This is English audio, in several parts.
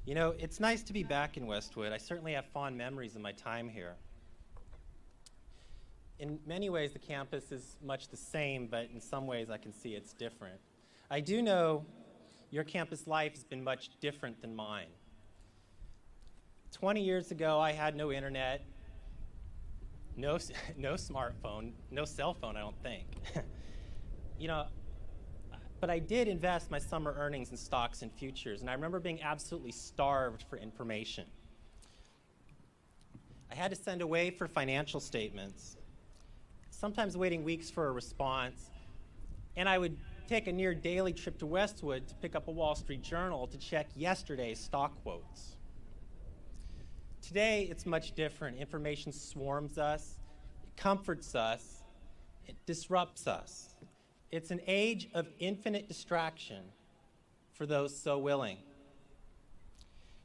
You know, it's nice to be back in Westwood. I certainly have fond memories of my time here. In many ways, the campus is much the same, but in some ways I can see it's different. I do know your campus life has been much different than mine. 20 years ago, I had no internet, no smartphone, no cell phone, I don't think. You know, but I did invest my summer earnings in stocks and futures, and I remember being absolutely starved for information. I had to send away for financial statements, sometimes waiting weeks for a response, and I would take a near daily trip to Westwood to pick up a Wall Street Journal to check yesterday's stock quotes. Today, it's much different. Information swarms us, it comforts us, it disrupts us. It's an age of infinite distraction for those so willing.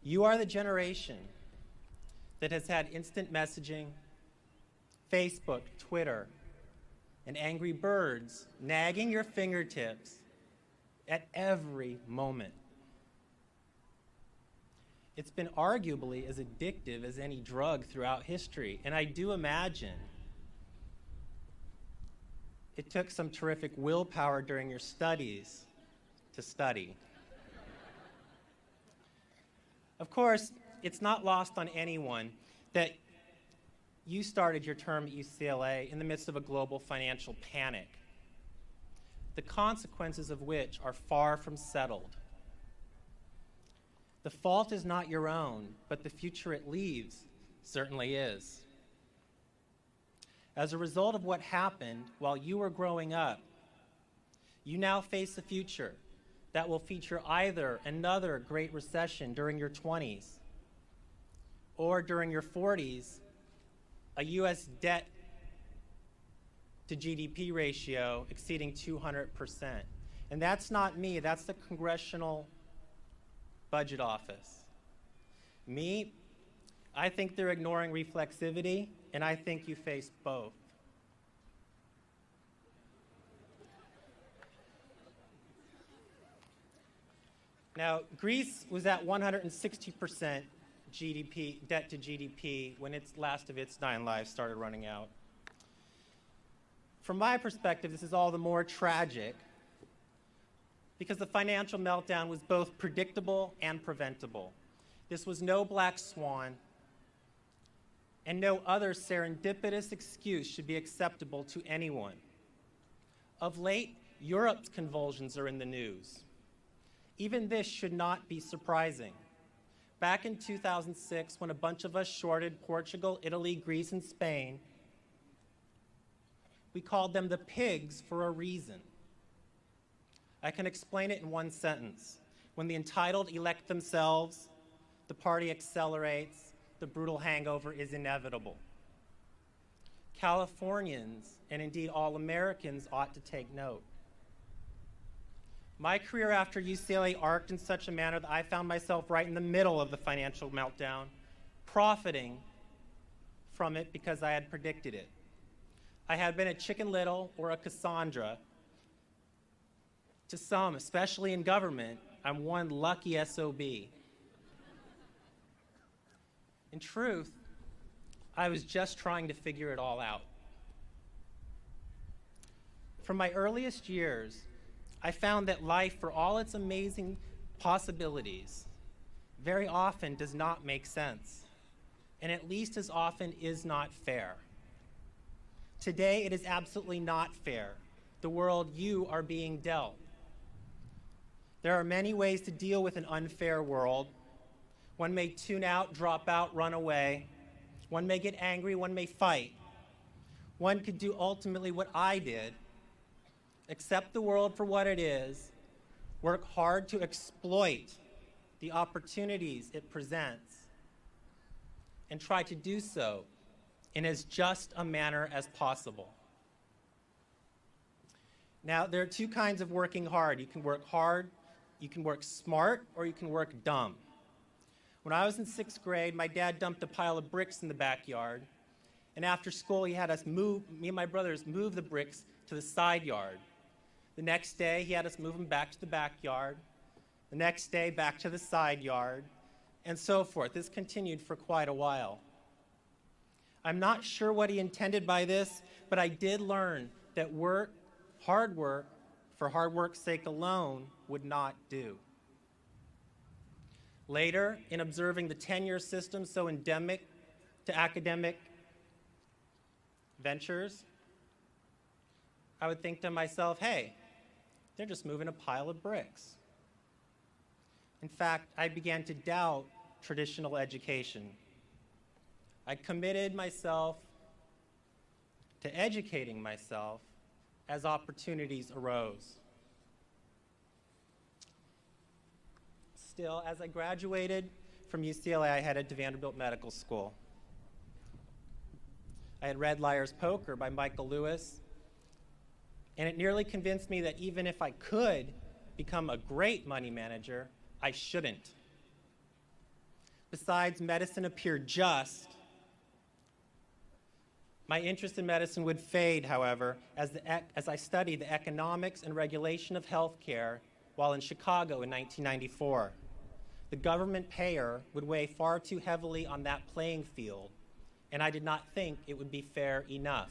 You are the generation that has had instant messaging, Facebook, Twitter, and Angry Birds nagging your fingertips at every moment. It's been arguably as addictive as any drug throughout history, and I do imagine it took some terrific willpower during your studies to study. Of course, it's not lost on anyone that you started your term at UCLA in the midst of a global financial panic, the consequences of which are far from settled. The fault is not your own, but the future it leaves certainly is. As a result of what happened while you were growing up, you now face a future that will feature either another Great Recession during your 20s or during your 40s, a U.S. debt to GDP ratio exceeding 200%. And that's not me, that's the Congressional Budget Office. Me, I think they're ignoring reflexivity, and I think you face both. Now, Greece was at 160% GDP, debt to GDP, when its last of its 9 lives started running out. From my perspective, this is all the more tragic because the financial meltdown was both predictable and preventable. This was no black swan, and no other serendipitous excuse should be acceptable to anyone. Of late, Europe's convulsions are in the news. Even this should not be surprising. Back in 2006, when a bunch of us shorted Portugal, Italy, Greece, and Spain, we called them the pigs for a reason. I can explain it in one sentence. When the entitled elect themselves, the party accelerates, the brutal hangover is inevitable. Californians, and indeed all Americans, ought to take note. My career after UCLA arced in such a manner that I found myself right in the middle of the financial meltdown, profiting from it because I had predicted it. I had been a Chicken Little or a Cassandra. To some, especially in government, I'm one lucky SOB. In truth, I was just trying to figure it all out. From my earliest years, I found that life, for all its amazing possibilities, very often does not make sense, and at least as often is not fair. Today, it is absolutely not fair, the world you are being dealt. There are many ways to deal with an unfair world. One may tune out, drop out, run away. One may get angry, one may fight. One could do ultimately what I did: accept the world for what it is, work hard to exploit the opportunities it presents, and try to do so in as just a manner as possible. Now, there are two kinds of working hard. You can work hard, you can work smart, or you can work dumb. When I was in 6th grade, my dad dumped a pile of bricks in the backyard, and after school he had us me and my brothers move the bricks to the side yard. The next day, he had us move them back to the backyard. The next day, back to the side yard. and so forth. This continued for quite a while. I'm not sure what he intended by this, but I did learn that hard work, for hard work's sake alone, would not do. Later, in observing the tenure system so endemic to academic ventures, I would think to myself, hey, they're just moving a pile of bricks. In fact, I began to doubt traditional education. I committed myself to educating myself as opportunities arose. Still, as I graduated from UCLA, I headed to Vanderbilt Medical School. I had read Liar's Poker by Michael Lewis, and it nearly convinced me that even if I could become a great money manager, I shouldn't. Besides, medicine appeared just. My interest in medicine would fade, however, as I studied the economics and regulation of healthcare while in Chicago in 1994. The government payer would weigh far too heavily on that playing field, and I did not think it would be fair enough.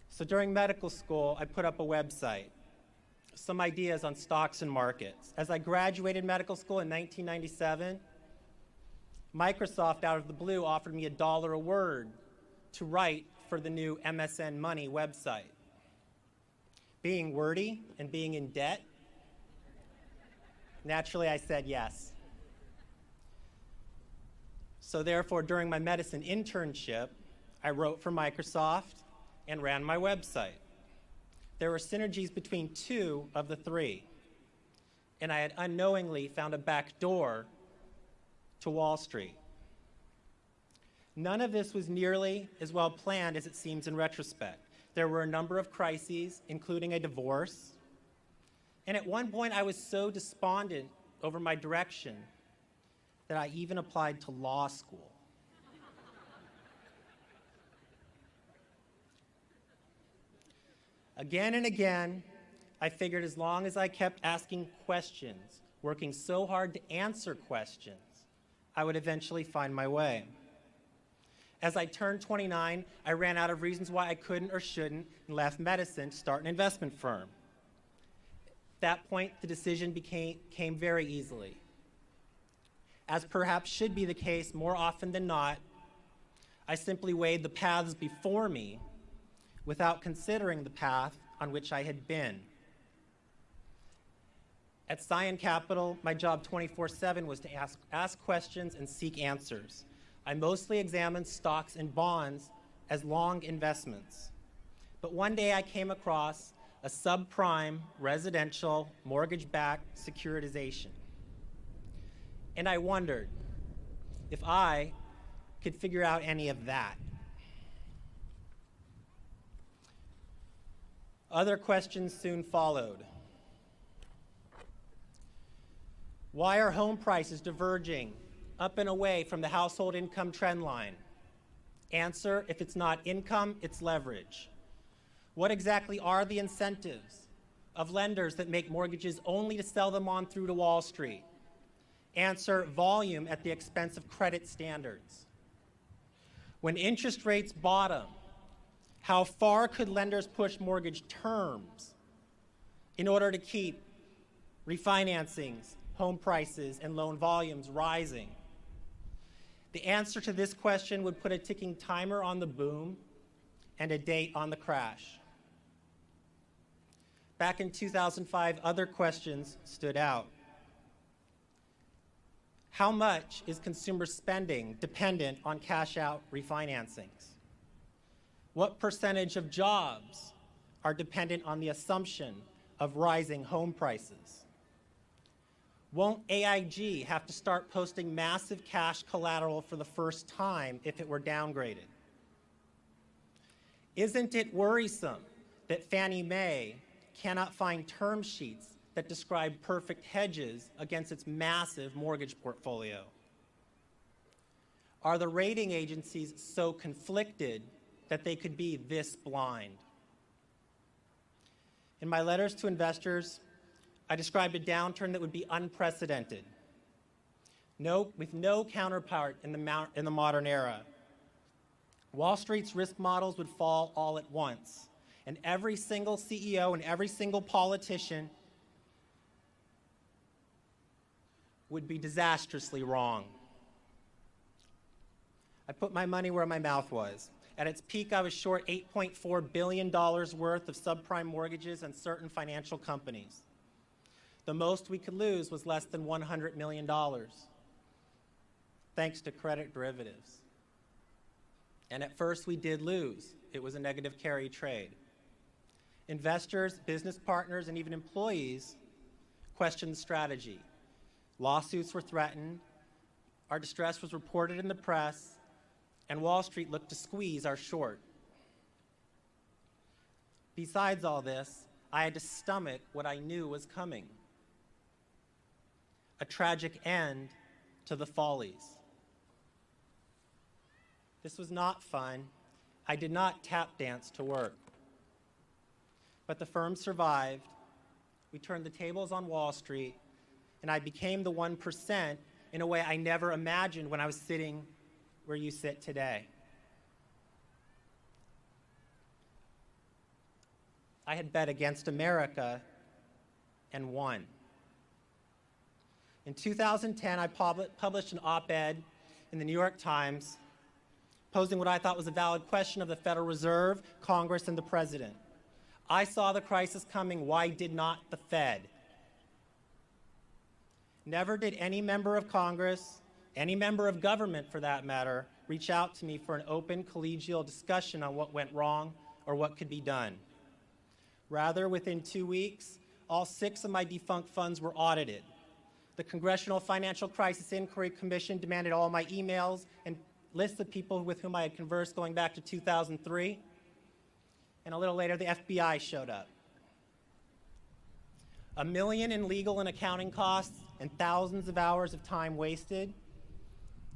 So during medical school, I put up a website, some ideas on stocks and markets. As I graduated medical school in 1997, Microsoft, out of the blue, offered me $1 a word to write for the new MSN Money website. Being wordy and being in debt, naturally I said yes. So therefore, during my medicine internship, I wrote for Microsoft and ran my website. There were synergies between 2 of the 3, and I had unknowingly found a back door to Wall Street. None of this was nearly as well planned as it seems in retrospect. There were a number of crises, including a divorce, and at one point I was so despondent over my direction that I even applied to law school. Again and again, I figured as long as I kept asking questions, working so hard to answer questions, I would eventually find my way. As I turned 29, I ran out of reasons why I couldn't or shouldn't and left medicine to start an investment firm. At that point, the decision came very easily. As perhaps should be the case more often than not, I simply weighed the paths before me without considering the path on which I had been. At Scion Capital, my job 24/7 was to ask questions and seek answers. I mostly examined stocks and bonds as long investments. But one day I came across a subprime residential mortgage-backed securitization. And I wondered if I could figure out any of that. Other questions soon followed. Why are home prices diverging up and away from the household income trend line? Answer, if it's not income, it's leverage. What exactly are the incentives of lenders that make mortgages only to sell them on through to Wall Street? Answer, volume at the expense of credit standards. When interest rates bottom, how far could lenders push mortgage terms in order to keep refinancings, home prices, and loan volumes rising? The answer to this question would put a ticking timer on the boom and a date on the crash. Back in 2005, other questions stood out. How much is consumer spending dependent on cash-out refinancings? What percentage of jobs are dependent on the assumption of rising home prices? Won't AIG have to start posting massive cash collateral for the first time if it were downgraded? Isn't it worrisome that Fannie Mae cannot find term sheets that describe perfect hedges against its massive mortgage portfolio? Are the rating agencies so conflicted that they could be this blind? In my letters to investors, I described a downturn that would be unprecedented. with no counterpart in the modern era. Wall Street's risk models would fall all at once, and every single CEO and every single politician would be disastrously wrong. I put my money where my mouth was. At its peak, I was short $8.4 billion worth of subprime mortgages and certain financial companies. The most we could lose was less than $100 million, thanks to credit derivatives. And at first, we did lose. It was a negative carry trade. Investors, business partners, and even employees questioned the strategy. Lawsuits were threatened, our distress was reported in the press, and Wall Street looked to squeeze our short. Besides all this, I had to stomach what I knew was coming: a tragic end to the follies. This was not fun. I did not tap dance to work. But the firm survived. We turned the tables on Wall Street, and I became the 1% in a way I never imagined when I was sitting where you sit today. I had bet against America and won. In 2010, I published an op-ed in the New York Times posing what I thought was a valid question of the Federal Reserve, Congress, and the President. I saw the crisis coming. Why did not the Fed? Never did any member of Congress, any member of government for that matter, reach out to me for an open collegial discussion on what went wrong or what could be done. Rather, within 2 weeks, all 6 of my defunct funds were audited. The Congressional Financial Crisis Inquiry Commission demanded all my emails and lists of people with whom I had conversed going back to 2003. And a little later, the FBI showed up. $1 million in legal and accounting costs and thousands of hours of time wasted,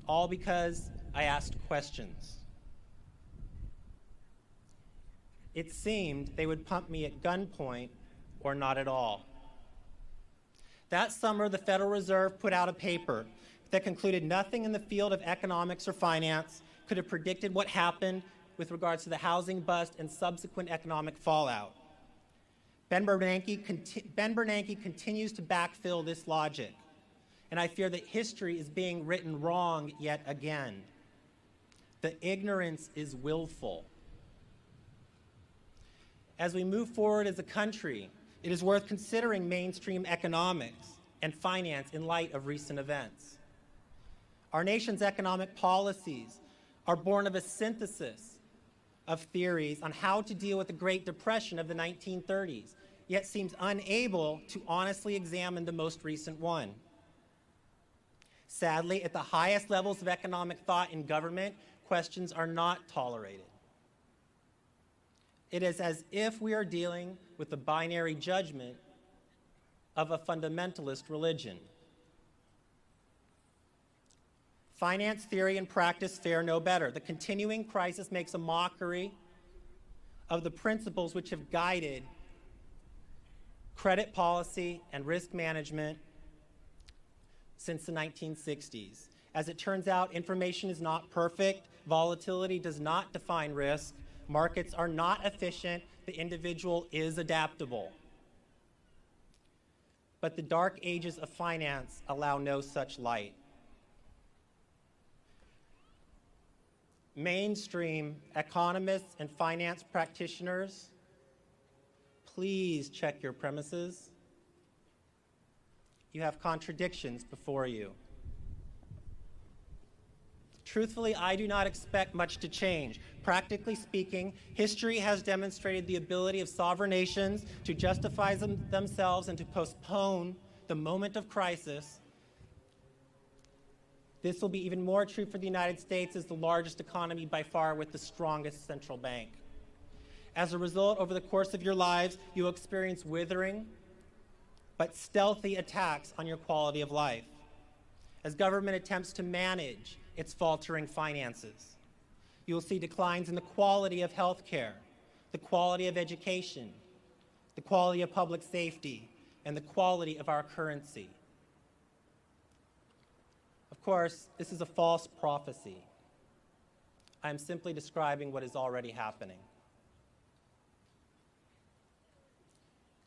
all because I asked questions. It seemed they would pump me at gunpoint or not at all. That summer, the Federal Reserve put out a paper that concluded nothing in the field of economics or finance could have predicted what happened with regards to the housing bust and subsequent economic fallout. Ben Bernanke continues to backfill this logic, and I fear that history is being written wrong yet again. The ignorance is willful. As we move forward as a country, it is worth considering mainstream economics and finance in light of recent events. Our nation's economic policies are born of a synthesis of theories on how to deal with the Great Depression of the 1930s, yet seems unable to honestly examine the most recent one. Sadly, at the highest levels of economic thought in government, questions are not tolerated. It is as if we are dealing with the binary judgment of a fundamentalist religion. Finance theory and practice fare no better. The continuing crisis makes a mockery of the principles which have guided credit policy and risk management since the 1960s. As it turns out, information is not perfect. Volatility does not define risk. Markets are not efficient. The individual is adaptable. But the dark ages of finance allow no such light. Mainstream economists and finance practitioners, please check your premises. You have contradictions before you. Truthfully, I do not expect much to change. Practically speaking, history has demonstrated the ability of sovereign nations to justify themselves and to postpone the moment of crisis. This will be even more true for the United States as the largest economy by far with the strongest central bank. As a result, over the course of your lives, you will experience withering but stealthy attacks on your quality of life as government attempts to manage its faltering finances. You will see declines in the quality of health care, the quality of education, the quality of public safety, and the quality of our currency. Of course, this is a false prophecy. I am simply describing what is already happening.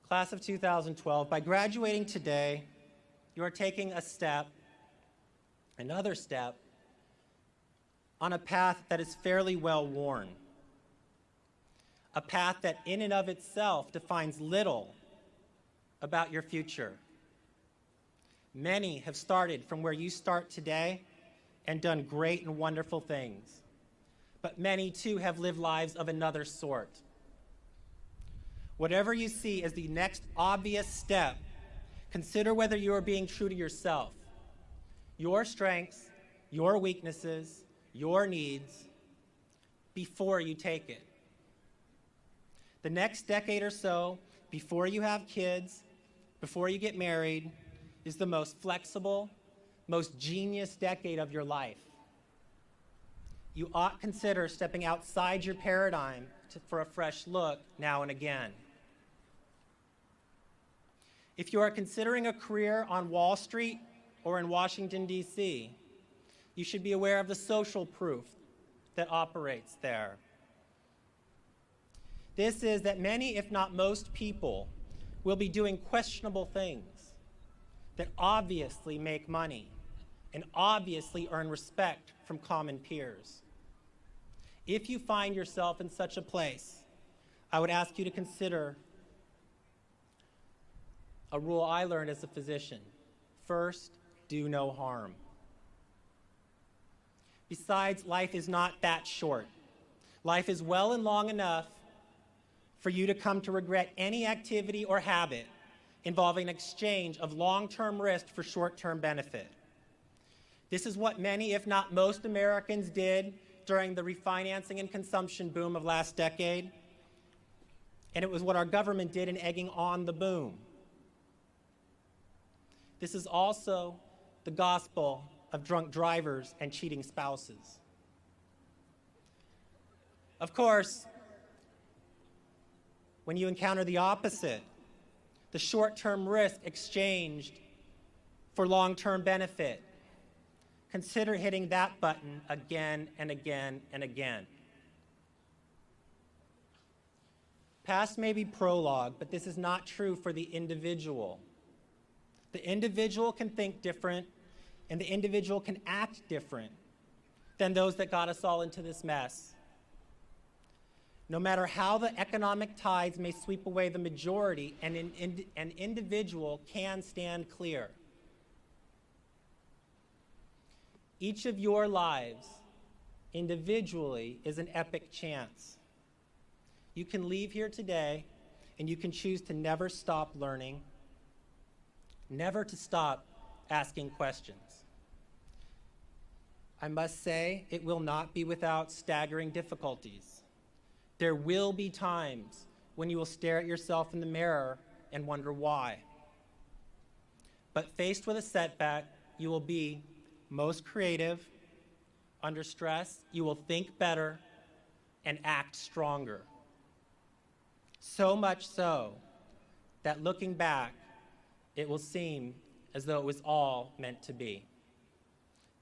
Class of 2012, by graduating today, you are taking a step, another step, on a path that is fairly well worn. A path that in and of itself defines little about your future. Many have started from where you start today and done great and wonderful things. But many, too, have lived lives of another sort. Whatever you see as the next obvious step, consider whether you are being true to yourself, your strengths, your weaknesses, your needs, before you take it. The next decade or so, before you have kids, before you get married, is the most flexible, most genius decade of your life. You ought consider stepping outside your paradigm for a fresh look now and again. If you are considering a career on Wall Street or in Washington, D.C., you should be aware of the social proof that operates there. This is that many, if not most people, will be doing questionable things that obviously make money and obviously earn respect from common peers. If you find yourself in such a place, I would ask you to consider a rule I learned as a physician. First, do no harm. Besides, life is not that short. Life is well and long enough for you to come to regret any activity or habit involving an exchange of long-term risk for short-term benefit. This is what many, if not most, Americans did during the refinancing and consumption boom of last decade, and it was what our government did in egging on the boom. This is also the gospel of drunk drivers and cheating spouses. Of course, when you encounter the opposite, the short-term risk exchanged for long-term benefit, consider hitting that button again and again and again. Past may be prologue, but this is not true for the individual. The individual can think different, and the individual can act different than those that got us all into this mess. No matter how the economic tides may sweep away the majority, an individual can stand clear. Each of your lives, individually, is an epic chance. You can leave here today, and you can choose to never stop learning, never to stop asking questions. I must say, it will not be without staggering difficulties. There will be times when you will stare at yourself in the mirror and wonder why. But faced with a setback, you will be most creative. Under stress, you will think better and act stronger. So much so that looking back, it will seem as though it was all meant to be.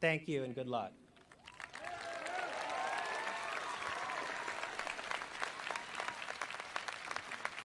Thank you and good luck.